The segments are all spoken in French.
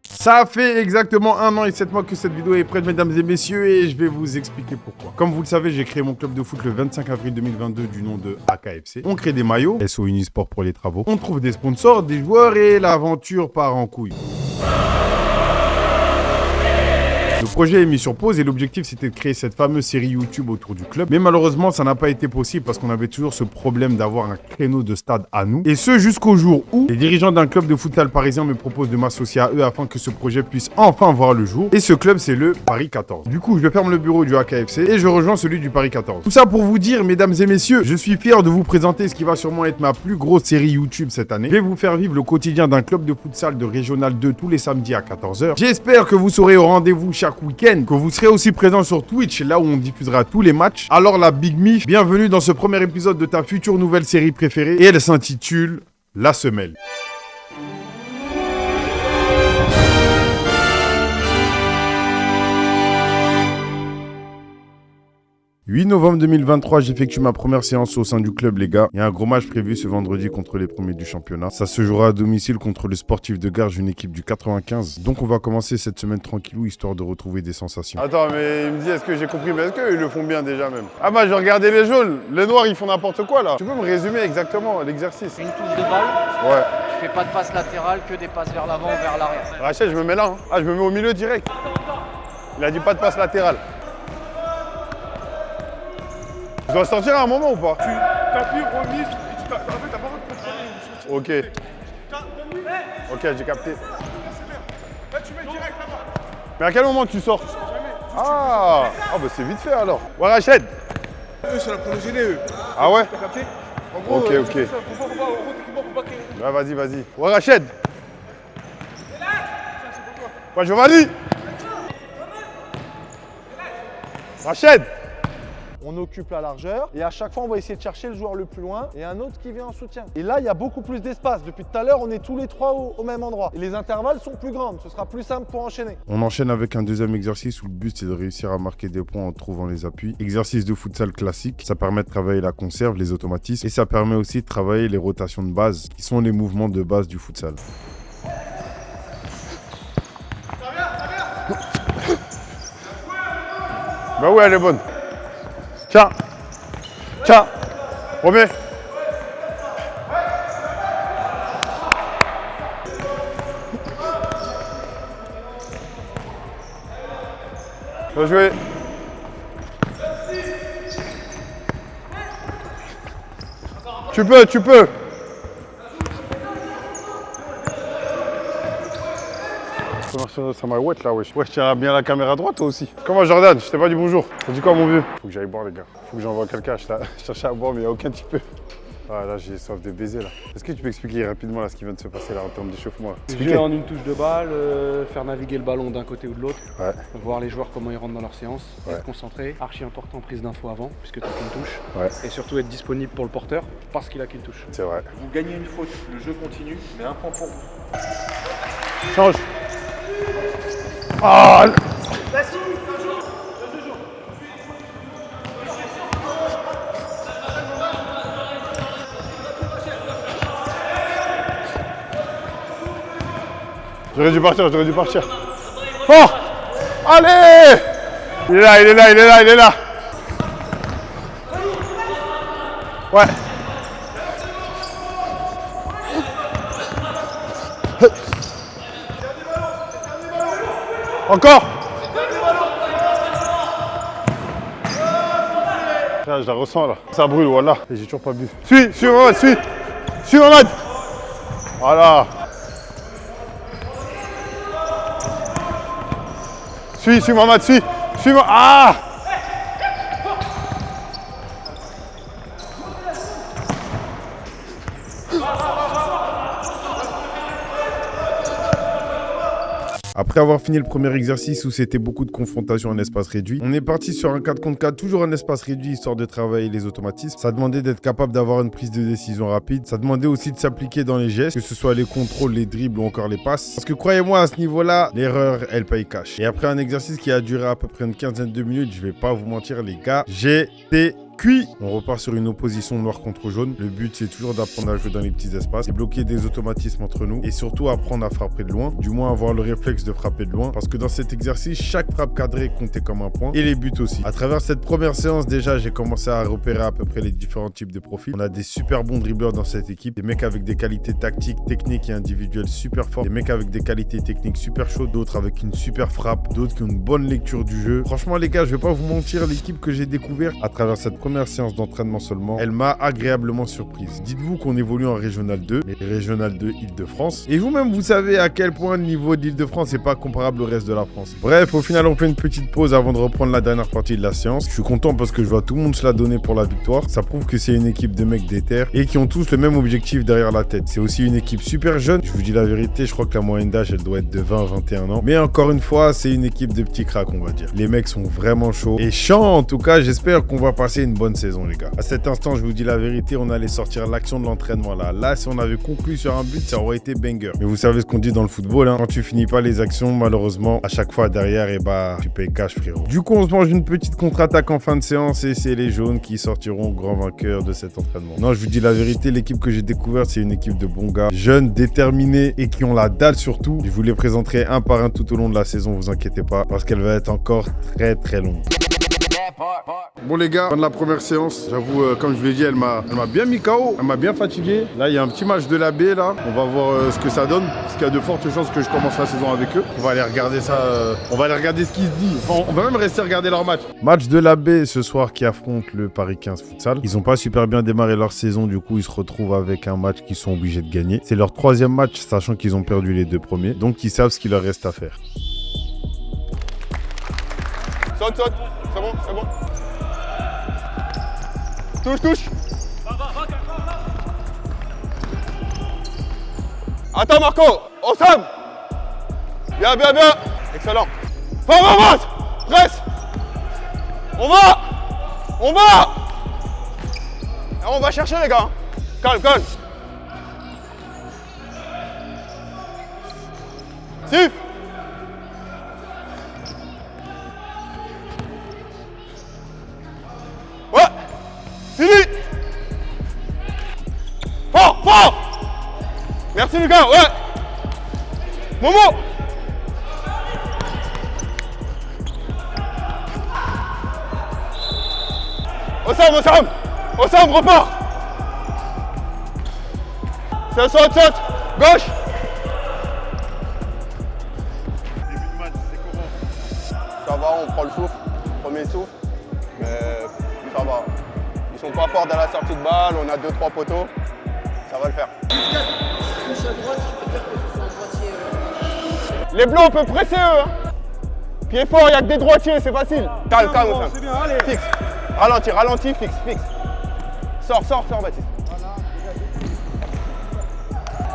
Ça fait exactement 1 an et 7 mois que cette vidéo est prête, mesdames et messieurs, et je vais vous expliquer pourquoi. Comme vous le savez, j'ai créé mon club de foot le 25 avril 2022 du nom de AKFC. On crée des maillots, SO Unisport pour les travaux. On trouve des sponsors, des joueurs et l'aventure part en couille. Le projet est mis sur pause et l'objectif c'était de créer cette fameuse série YouTube autour du club. Mais malheureusement, ça n'a pas été possible parce qu'on avait toujours ce problème d'avoir un créneau de stade à nous. Et ce jusqu'au jour où les dirigeants d'un club de futsal parisien me proposent de m'associer à eux afin que ce projet puisse enfin voir le jour. Et ce club, c'est le Paris 14. Du coup, je ferme le bureau du AKFC et je rejoins celui du Paris 14. Tout ça pour vous dire, mesdames et messieurs, je suis fier de vous présenter ce qui va sûrement être ma plus grosse série YouTube cette année. Je vais vous faire vivre le quotidien d'un club de futsal de Régional 2 tous les samedis à 14h. J'espère que vous serez au rendez-vous chaque week-end, que vous serez aussi présent sur Twitch, là où on diffusera tous les matchs. Alors la Big Mif, bienvenue dans ce premier épisode de ta future nouvelle série préférée et elle s'intitule La Semelle. 8 novembre 2023, j'effectue ma première séance au sein du club, les gars. Il y a un gros match prévu ce vendredi contre les premiers du championnat. Ça se jouera à domicile contre le Sportif de Garges, une équipe du 95. Donc on va commencer cette semaine tranquillou, histoire de retrouver des sensations. Attends, mais il me dit, est-ce que j'ai compris? Mais est-ce qu'ils le font bien déjà même? Ah bah, je regardais les jaunes. Les noirs, ils font n'importe quoi là. Tu peux me résumer exactement l'exercice? Une touche de balle. Ouais. Tu fais pas de passe latérale, que des passes vers l'avant ou vers l'arrière. Rachel, je me mets là. Hein. Ah, je me mets au milieu direct. Il a dit pas de passe latérale. Je dois sortir à un moment ou pas? Tu t'appuies, remise, et tu t'as pas le droit de contrôler. Ok. Ok, j'ai capté. Là, tu mets direct là-bas. Mais à quel moment tu sors? Jamais. Ah bah c'est vite fait alors. Ouais, Rachel. Eux, c'est la pour nous gêner, eux. Ah ouais? T'as capté? En gros, Ok. faut pas. Ouais, vas-y. Ouais, Rachel. Ouais, Giovanni. Rachel. On occupe la largeur et à chaque fois on va essayer de chercher le joueur le plus loin et un autre qui vient en soutien. Et là il y a beaucoup plus d'espace. Depuis tout à l'heure on est tous les trois au même endroit. Et les intervalles sont plus grands, ce sera plus simple pour enchaîner. On enchaîne avec un deuxième exercice où le but c'est de réussir à marquer des points en trouvant les appuis. Exercice de futsal classique, ça permet de travailler la conserve, les automatismes et ça permet aussi de travailler les rotations de base qui sont les mouvements de base du futsal. Bah ouais, elle est bonne. Tiens, remets. Bien joué. Tu peux. Ça m'a wet là, wesh. Ouais, je tiens bien la caméra à droite toi aussi. Comment Jordan? Je t'ai pas dit bonjour. T'as dit quoi mon vieux? Faut que j'aille boire les gars. Faut que j'envoie quelqu'un. Je cherchais à boire mais il n'y a aucun petit peu. Ah là j'ai soif de baiser là. Est-ce que tu peux expliquer rapidement là ce qui vient de se passer là en termes d'échauffement là? Jouer en une touche de balle, faire naviguer le ballon d'un côté ou de l'autre, Ouais. voir les joueurs comment ils rentrent dans leur séance, Ouais. être concentré, archi important prise d'infos avant puisque tu n'as qu'une touche, Ouais. et surtout être disponible pour le porteur parce qu'il a qu'une touche. C'est vrai. Vous gagnez une faute, le jeu continue, mais un point pour vous. Change. Ah J'aurais dû partir. Fort! Allez! Il est là. Ouais. Encore! Là, je la ressens là. Ça brûle, voilà. Et j'ai toujours pas bu. Suis Mamad, suis Mamad! Voilà. Suis Mamad, suis Mamad. Ah! Après avoir fini le premier exercice où c'était beaucoup de confrontations en espace réduit, on est parti sur un 4 contre 4, toujours en espace réduit, histoire de travailler les automatismes. Ça demandait d'être capable d'avoir une prise de décision rapide. Ça demandait aussi de s'appliquer dans les gestes, que ce soit les contrôles, les dribbles ou encore les passes. Parce que croyez-moi, à ce niveau-là, l'erreur, elle paye cash. Et après un exercice qui a duré à peu près une quinzaine de minutes, je vais pas vous mentir les gars, j'étais cuit. On repart sur une opposition noir contre jaune. Le but, c'est toujours d'apprendre à jouer dans les petits espaces, débloquer des automatismes entre nous et surtout apprendre à frapper de loin. Du moins, avoir le réflexe de frapper de loin. Parce que dans cet exercice, chaque frappe cadrée comptait comme un point et les buts aussi. À travers cette première séance, déjà, j'ai commencé à repérer à peu près les différents types de profils. On a des super bons dribbleurs dans cette équipe. Des mecs avec des qualités tactiques, techniques et individuelles super fortes. Des mecs avec des qualités techniques super chaudes. D'autres avec une super frappe. D'autres qui ont une bonne lecture du jeu. Franchement, les gars, je vais pas vous mentir, l'équipe que j'ai découverte à travers cette première séance d'entraînement seulement, elle m'a agréablement surprise. Dites-vous qu'on évolue en Régional 2, mais Régional 2 Île-de-France. Et vous-même, vous savez à quel point le niveau d'Île-de-France n'est pas comparable au reste de la France. Bref, au final, on fait une petite pause avant de reprendre la dernière partie de la séance. Je suis content parce que je vois tout le monde se la donner pour la victoire. Ça prouve que c'est une équipe de mecs déter et qui ont tous le même objectif derrière la tête. C'est aussi une équipe super jeune. Je vous dis la vérité, je crois que la moyenne d'âge, elle doit être de 20 à 21 ans. Mais encore une fois, c'est une équipe de petits cracks, on va dire. Les mecs sont vraiment chauds et chants. En tout cas, j'espère qu'on va passer une bonne saison, les gars. À cet instant, je vous dis la vérité, on allait sortir l'action de l'entraînement là. Là, si on avait conclu sur un but, ça aurait été banger. Mais vous savez ce qu'on dit dans le football, hein. Quand tu finis pas les actions, malheureusement, à chaque fois derrière, et bah, tu payes cash, frérot. Du coup, on se mange une petite contre-attaque en fin de séance et c'est les jaunes qui sortiront grands vainqueurs de cet entraînement. Non, je vous dis la vérité, l'équipe que j'ai découverte, c'est une équipe de bons gars, jeunes, déterminés et qui ont la dalle surtout. Je vous les présenterai un par un tout au long de la saison, vous inquiétez pas, parce qu'elle va être encore très très longue. Bon les gars, fin de la première séance, j'avoue, comme je vous l'ai dit, elle m'a bien mis KO, elle m'a bien fatigué. Là, il y a un petit match de la B là, on va voir ce que ça donne, parce qu'il y a de fortes chances que je commence la saison avec eux. On va aller regarder ça, on va aller regarder ce qui se dit. Enfin, on va même rester regarder leur match. Match de la B ce soir qui affronte le Paris 15 Futsal. Ils n'ont pas super bien démarré leur saison, du coup ils se retrouvent avec un match qu'ils sont obligés de gagner. C'est leur troisième match, sachant qu'ils ont perdu les deux premiers, donc ils savent ce qu'il leur reste à faire. Saute, c'est bon, c'est bon. Touche. Attends Marco, Osam. Bien. Excellent. Avance. Presse. On va. Et on va chercher les gars. Calme. Sif. Fini. Fort. Merci Lucas, ouais. Momo. Osam, repart. Ça saute. Gauche. Début de match, c'est comment? Ça va, on prend le souffle. Premier souffle. Mais ça va. Ils sont pas forts dans la sortie de balle, on a 2-3 poteaux, ça va le faire. Les bleus, on peut presser eux. Hein. Pied fort, il n'y a que des droitiers, c'est facile. Calme, c'est bien, allez. Fixe. Ralentis, fixe. Sors, Baptiste.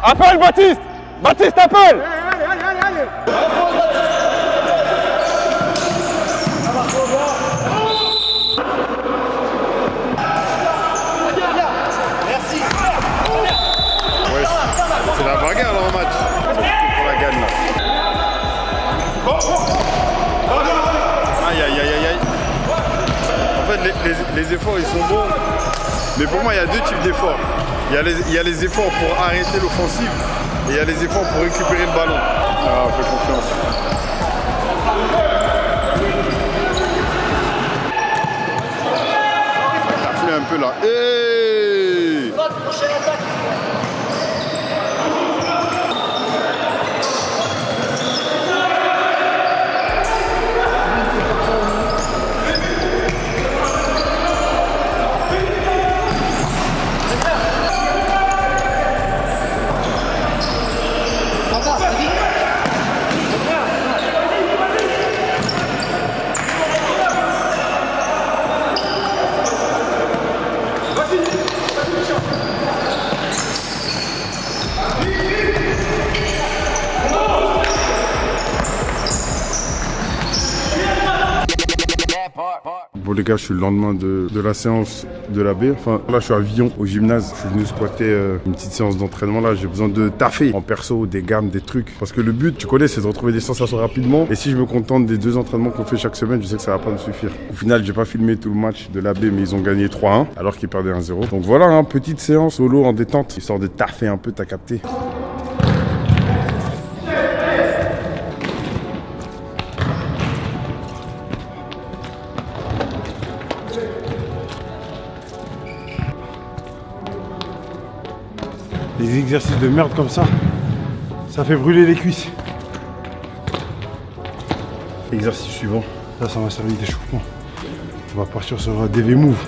Appelle Baptiste. Baptiste, appelle. Allez. C'est la bagarre là en match. Pour la gagne là. Aïe. En fait, les efforts ils sont bons. Mais pour moi, il y a deux types d'efforts. Il y a les efforts pour arrêter l'offensive et il y a les efforts pour récupérer le ballon. Ah, fais confiance. Ça fouille un peu là. les gars, je suis le lendemain de la séance de la baie. Enfin là je suis à Villon au gymnase. Je suis venu squatter une petite séance d'entraînement là. J'ai besoin de taffer en perso, des gammes, des trucs. Parce que le but, tu connais, c'est de retrouver des sensations rapidement. Et si je me contente des 2 entraînements qu'on fait chaque semaine, je sais que ça va pas me suffire. Au final, j'ai pas filmé tout le match de la baie, mais ils ont gagné 3-1 alors qu'ils perdaient 1-0. Donc voilà, hein, petite séance solo en détente, histoire de taffer un peu, t'as capté. Les exercices de merde comme ça fait brûler les cuisses. Exercice suivant, là ça m'a servi d'échauffement. On va partir sur un DV Move.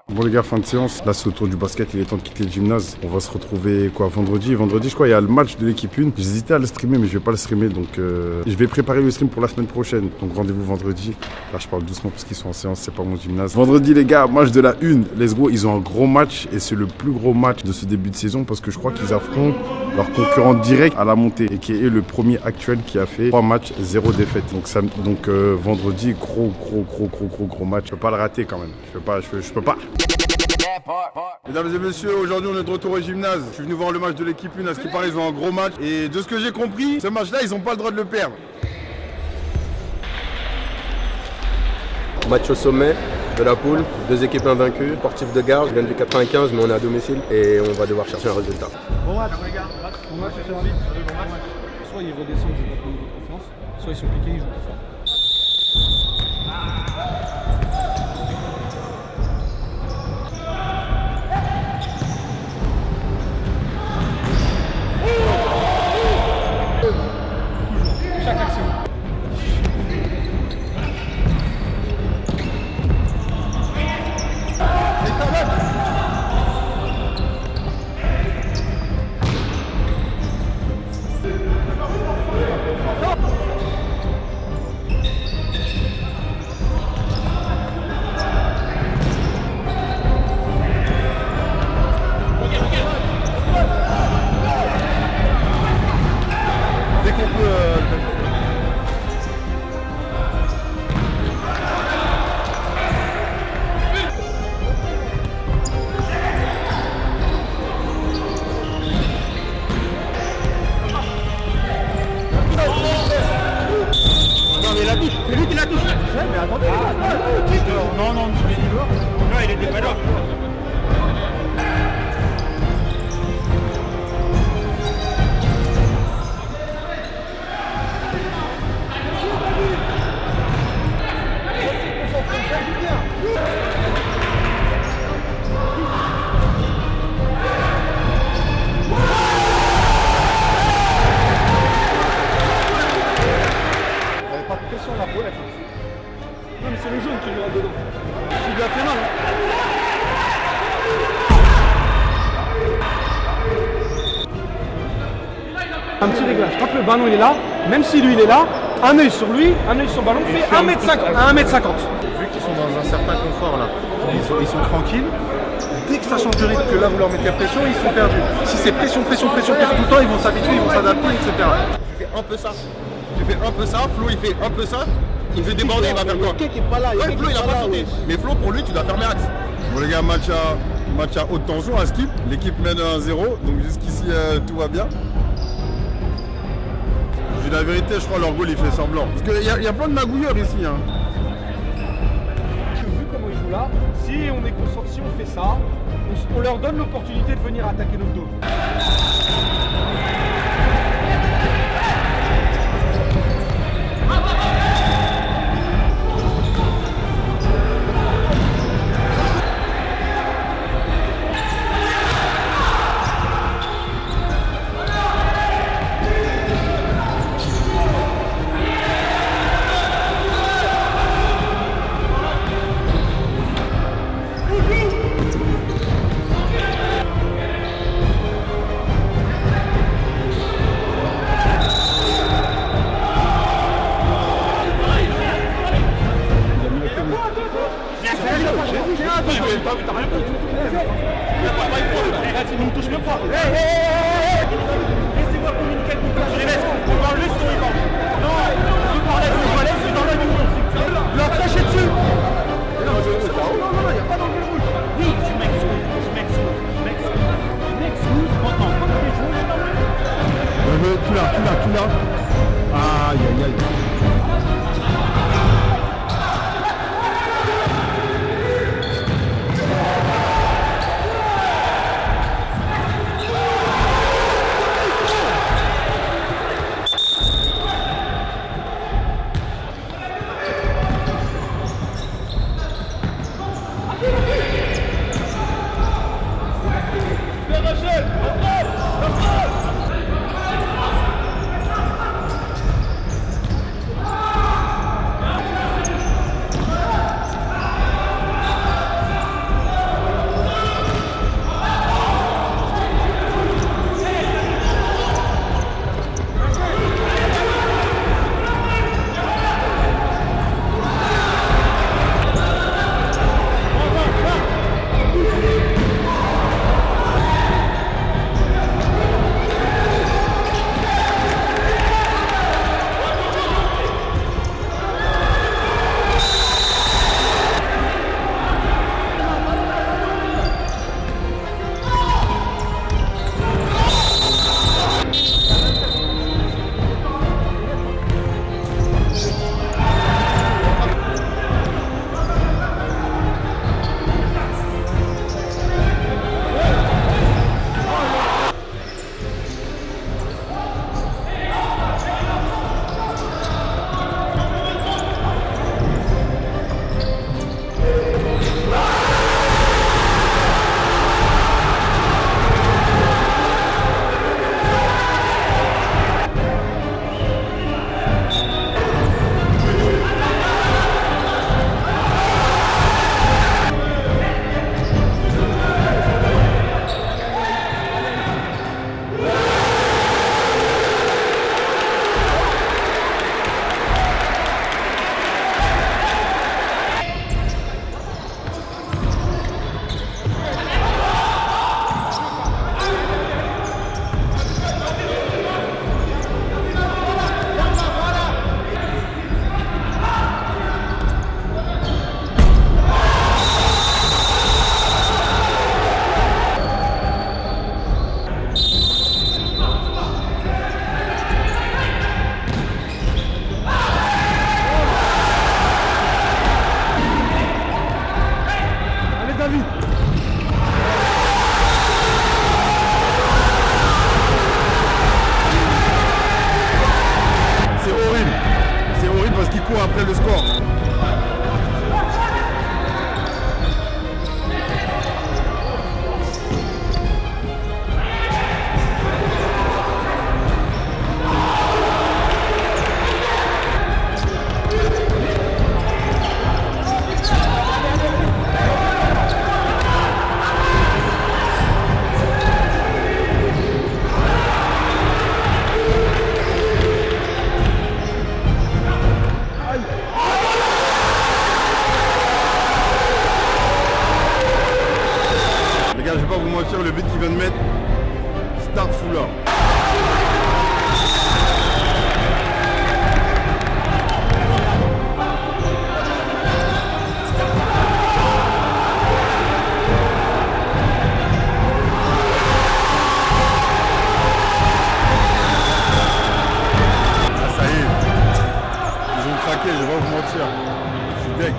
Bon les gars, fin de séance. Là c'est autour du basket, il est temps de quitter le gymnase. On va se retrouver quoi vendredi. Vendredi je crois il y a le match de l'équipe 1. J'hésitais à le streamer mais je vais pas le streamer. Donc je vais préparer le stream pour la semaine prochaine. Donc rendez-vous vendredi. Là je parle doucement parce qu'ils sont en séance, c'est pas mon gymnase. Vendredi les gars, match de la 1. Let's go, ils ont un gros match. Et c'est le plus gros match de ce début de saison. Parce que je crois qu'ils affrontent leur concurrent direct à la montée. Et qui est le premier actuel qui a fait 3 matchs, 0 défaite. Donc vendredi, gros match. Je peux pas le rater quand même. Je peux pas. Mesdames et messieurs, aujourd'hui on est de retour au gymnase. Je suis venu voir le match de l'équipe 1, à ce qui paraît ils ont un gros match. Et de ce que j'ai compris, ce match-là ils n'ont pas le droit de le perdre. Match au sommet de la poule, 2 équipes invaincues, Sportif de Gare, je viens du 95 mais on est à domicile et on va devoir chercher un résultat. Bon match les gars, bon match c'est envie. Soit ils redescendent, ils vont prendre de confiance, soit ils sont piqués, ils jouent plus fort. Chaque action. C'est lui qui l'a touché. Ouais, mais attendez. Non, il était pas là. Non mais c'est le jaune qui joue dedans. Il lui a fait mal. Un petit réglage. Quand le ballon il est là, même si lui il est là, un œil sur lui, un œil sur le ballon, fait 1m50. 1m50. Vu qu'ils sont dans un certain confort là, ils sont tranquilles. Dès que ça change de rythme, que là vous leur mettez pression, ils sont perdus. Si c'est pression tout le temps, ils vont s'habituer, ils vont s'adapter, etc. Tu fais un peu ça. Flo il fait un peu ça. Il fait déborder, il va faire quoi? Qui est pas là, Ouais, Flo il a pas sauté. Mais Flo pour lui tu dois fermer axe. Bon les gars, match Match à haute tension à Skip. L'équipe mène 1-0. Donc jusqu'ici, tout va bien. Je dis la vérité, je crois leur goal il fait semblant. Parce qu'il y a plein de magouilleurs ici. Hein. Vu comment ils jouent là, si on est conscient, si on fait ça, on leur donne l'opportunité de venir attaquer notre dos. Laissez-moi communiquer avec mon coach. Je les laisse. On va enlever sinon il va. Non, je parle avec mon balai, c'est dans la ligne. Leur cracher dessus. Non, il n'y a pas d'angle rouge. Oui, je m'excuse. Maintenant, quand tu joues, Tu l'as. Aïe. mentir. Je suis deg.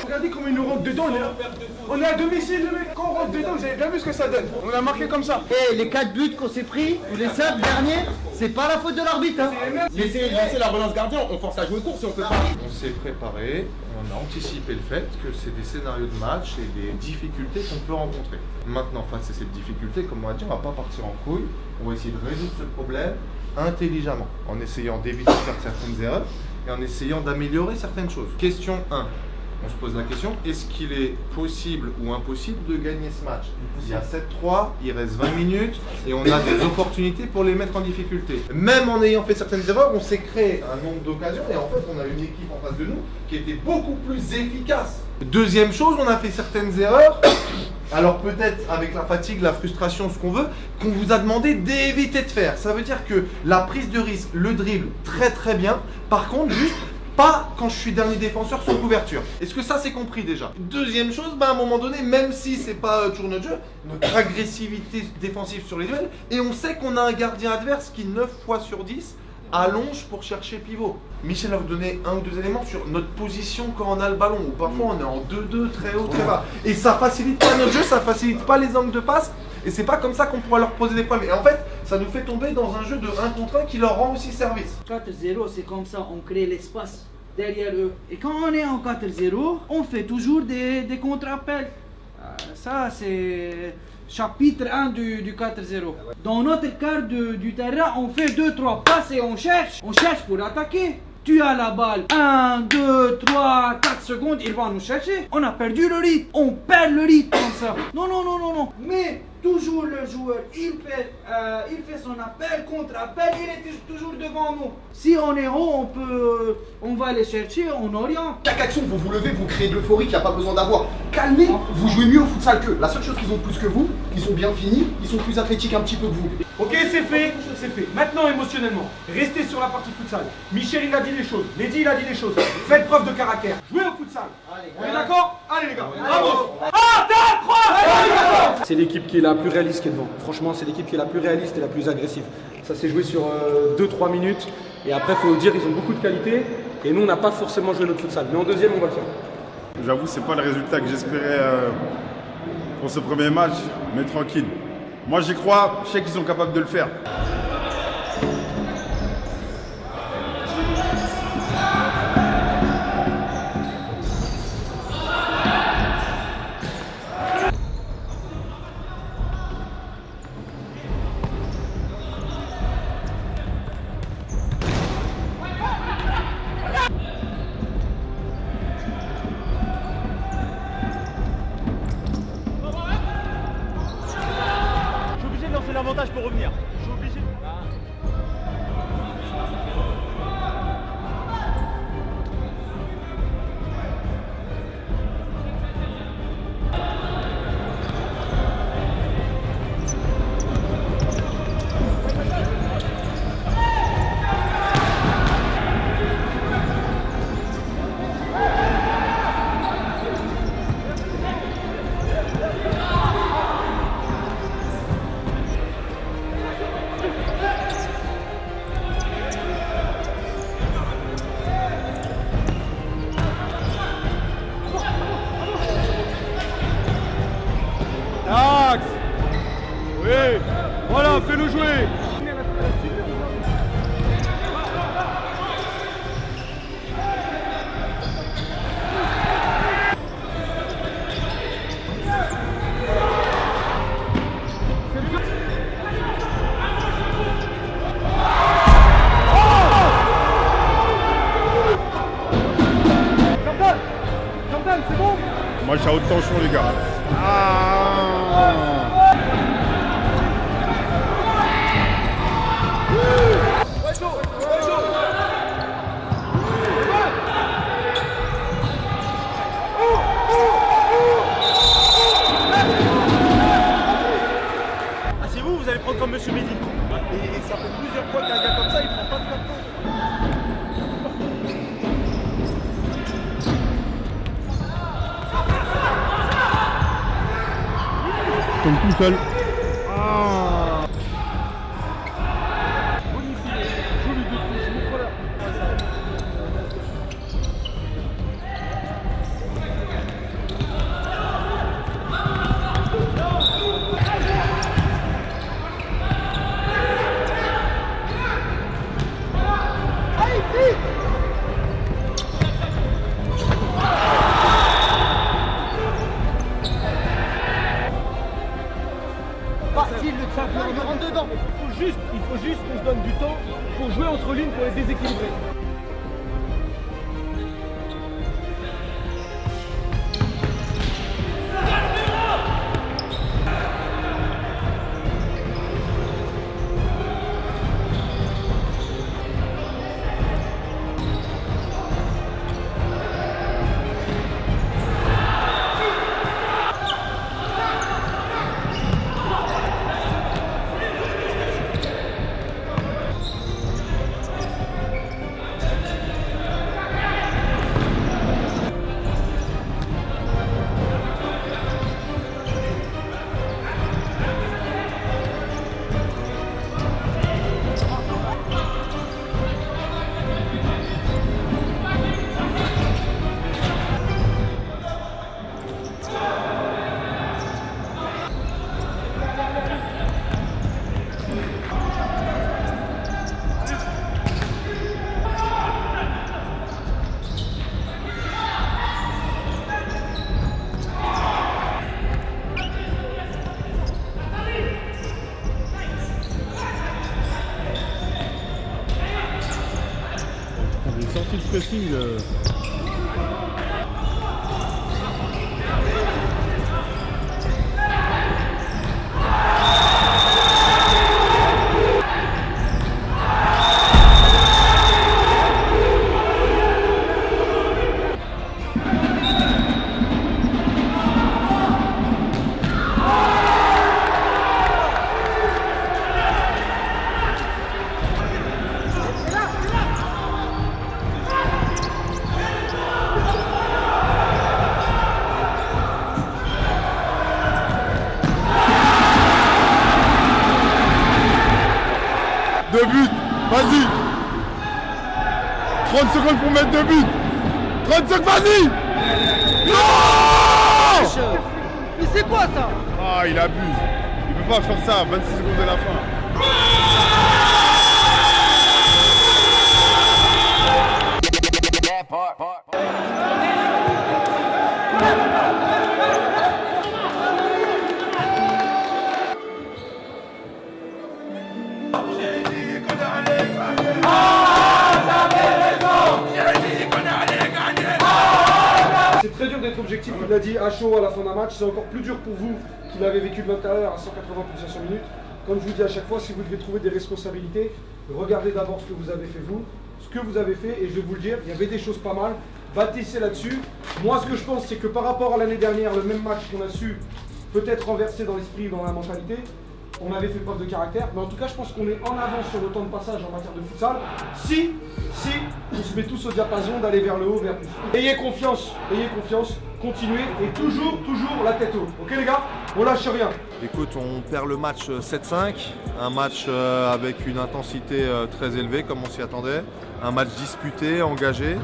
Regardez comment il nous rentre dedans, on est à domicile, le mec. Quand on rentre dedans, vous avez bien vu ce que ça donne. On a marqué comme ça. Et les 4 buts qu'on s'est pris, ou les 5 derniers, c'est pas la faute de l'arbitre. Hein. Laissez la relance gardien, on force à jouer court si on peut pas. On s'est préparé, on a anticipé le fait que c'est des scénarios de match et des difficultés qu'on peut rencontrer. Maintenant, face à cette difficulté, comme on a dit, on va pas partir en couille. On va essayer de résoudre ce problème intelligemment, en essayant d'éviter de faire certaines erreurs et en essayant d'améliorer certaines choses. Question 1. On se pose la question, est-ce qu'il est possible ou impossible de gagner ce match? Il y a 7-3, il reste 20 minutes et on a des opportunités pour les mettre en difficulté. Même en ayant fait certaines erreurs, on s'est créé un nombre d'occasions et en fait on a une équipe en face de nous qui était beaucoup plus efficace. Deuxième chose, on a fait certaines erreurs, alors peut-être avec la fatigue, la frustration, ce qu'on veut, qu'on vous a demandé d'éviter de faire. Ça veut dire que la prise de risque, le dribble, très très bien. Par contre, juste pas quand je suis dernier défenseur sous couverture. Est-ce que ça c'est compris déjà? Deuxième chose, à un moment donné, même si c'est pas toujours notre jeu, notre agressivité défensive sur les duels, et on sait qu'on a un gardien adverse qui 9 fois sur 10 allonge pour chercher pivot. Michel va vous donner un ou deux éléments sur notre position quand on a le ballon, ou parfois on est en 2-2, très haut, très bas. Et ça facilite pas notre jeu, ça facilite pas les angles de passe, et c'est pas comme ça qu'on pourra leur poser des problèmes. Et en fait, ça nous fait tomber dans un jeu de 1 contre 1 qui leur rend aussi service. 4-0, c'est comme ça, on crée l'espace derrière eux. Et quand on est en 4-0, on fait toujours des contre-appels. Ça, c'est chapitre 1 du 4-0. Dans notre quart du terrain, on fait 2-3 passes et on cherche pour attaquer. Tu as la balle, 1, 2, 3, 4 secondes, ils vont nous chercher. On a perdu le rythme, on perd le rythme comme ça. Non. Mais toujours le joueur, il fait son appel, contre-appel, il est toujours devant nous. Si on est haut, on va les chercher, on oriente. Chaque action, vous vous levez, vous créez de l'euphorie qu'il n'y a pas besoin d'avoir. Calmez, vous jouez mieux au futsal qu'eux. La seule chose qu'ils ont de plus que vous, ils sont bien finis, ils sont plus athlétiques un petit peu que vous. Ok, c'est fait. Maintenant, émotionnellement, restez sur la partie futsal. Michel, il a dit les choses. Mehdi, il a dit les choses. Faites preuve de caractère. Jouez au futsal. On est d'accord? Allez, les gars. Bravo. 1, 2, 3. C'est l'équipe qui est la plus réaliste qui est devant. Franchement, c'est l'équipe qui est la plus réaliste et la plus agressive. Ça s'est joué sur 2-3 minutes. Et après, il faut dire, ils ont beaucoup de qualité. Et nous, on n'a pas forcément joué notre futsal. Mais en deuxième, on va le faire. J'avoue, c'est pas le résultat que j'espérais pour ce premier match, mais tranquille. Moi, j'y crois, je sais qu'ils sont capables de le faire. Je suis obligé de lancer l'avantage pour revenir. Je suis obligé de Moi, je suis à haute tension, les gars. Ah. Asseyez-vous, vous allez prendre comme Monsieur Mehdi. Et ça fait plusieurs fois qu'un gars comme ça, il prend pas de carton. Comme tout seul. On rentre dedans. Il faut juste qu'on se donne du temps pour jouer entre lignes pour les déséquilibrer. Sortie de pressing. Deux buts, vas-y. 30 secondes pour mettre 2 buts. 30 secondes, vas-y. Non. Mais c'est quoi ça? Ah, il abuse. Il peut pas faire ça à 26 secondes de la fin. C'est très dur d'être objectif, il l'a dit à chaud à la fin d'un match, c'est encore plus dur pour vous qui l'avez vécu de l'intérieur à 180 pulsations minutes. Comme je vous dis à chaque fois, si vous devez trouver des responsabilités, regardez d'abord ce que vous avez fait vous, ce que vous avez fait, et je vais vous le dire, il y avait des choses pas mal, bâtissez là-dessus. Moi ce que je pense, c'est que par rapport à l'année dernière, le même match qu'on a su peut-être renverser dans l'esprit, dans la mentalité, on avait fait preuve de caractère, mais en tout cas je pense qu'on est en avance sur le temps de passage en matière de futsal. Si on se met tous au diapason d'aller vers le haut, vers plus. Ayez confiance, continuez et toujours la tête haute. Ok les gars, on lâche rien. Écoute, on perd le match 7-5, un match avec une intensité très élevée comme on s'y attendait, un match disputé, engagé.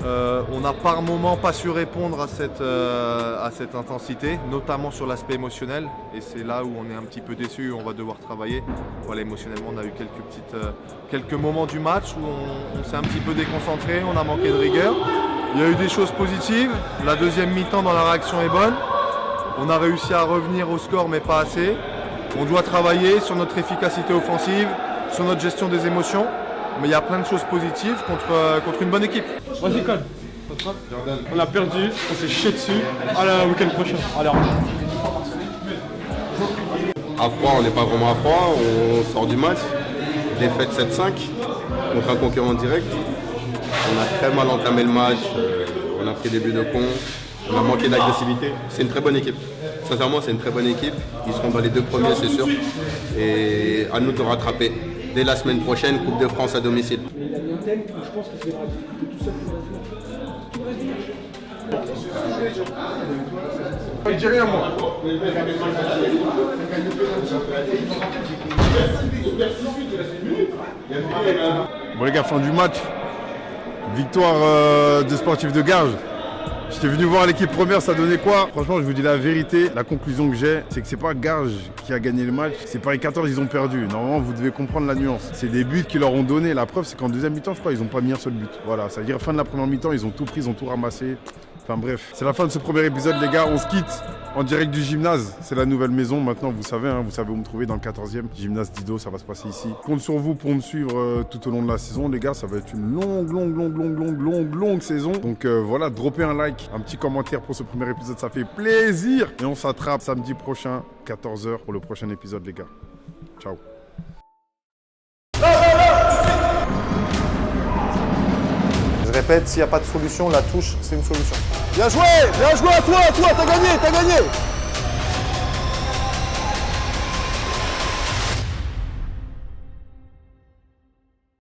On n'a par moment pas su répondre à cette intensité, notamment sur l'aspect émotionnel, et c'est là où on est un petit peu déçu, on va devoir travailler. Voilà, émotionnellement, on a eu quelques moments du match où on s'est un petit peu déconcentré, on a manqué de rigueur. Il y a eu des choses positives, la deuxième mi-temps dans la réaction est bonne, on a réussi à revenir au score mais pas assez. On doit travailler sur notre efficacité offensive, sur notre gestion des émotions. Mais il y a plein de choses positives contre une bonne équipe. Vas-y, Cole. On a perdu, on s'est chié dessus. À la week-end prochain. Allez, au revoir. À froid, on n'est pas vraiment à froid, on sort du match. Défaite 7-5 contre un concurrent direct. On a très mal entamé le match, on a pris des buts de con, on a manqué d'agressivité. C'est une très bonne équipe. Sincèrement, c'est une très bonne équipe. Ils seront dans les 2 premiers, c'est sûr. Et à nous de rattraper. Dès la semaine prochaine, Coupe de France à domicile. Il dit rien, moi. Bon les gars, fin du match. Victoire de Sportif de Garges. J'étais venu voir l'équipe première, ça donnait quoi? Franchement, je vous dis la vérité, la conclusion que j'ai, c'est que c'est pas Garges qui a gagné le match, c'est Paris 14, ils ont perdu. Normalement, vous devez comprendre la nuance. C'est des buts qu'ils leur ont donné. La preuve, c'est qu'en deuxième mi-temps, je crois, ils ont pas mis un seul but. Voilà, c'est-à-dire fin de la première mi-temps, ils ont tout pris, ils ont tout ramassé. Enfin bref, c'est la fin de ce premier épisode les gars, on se quitte en direct du gymnase, c'est la nouvelle maison maintenant, vous savez où me trouver dans le 14e, gymnase Dido, ça va se passer ici. Je compte sur vous pour me suivre tout au long de la saison les gars, ça va être une longue saison. Donc voilà, droppez un like, un petit commentaire pour ce premier épisode, ça fait plaisir. Et on s'attrape samedi prochain, 14h pour le prochain épisode les gars. Ciao. Je répète, s'il n'y a pas de solution, la touche, c'est une solution. Bien joué à toi, t'as gagné.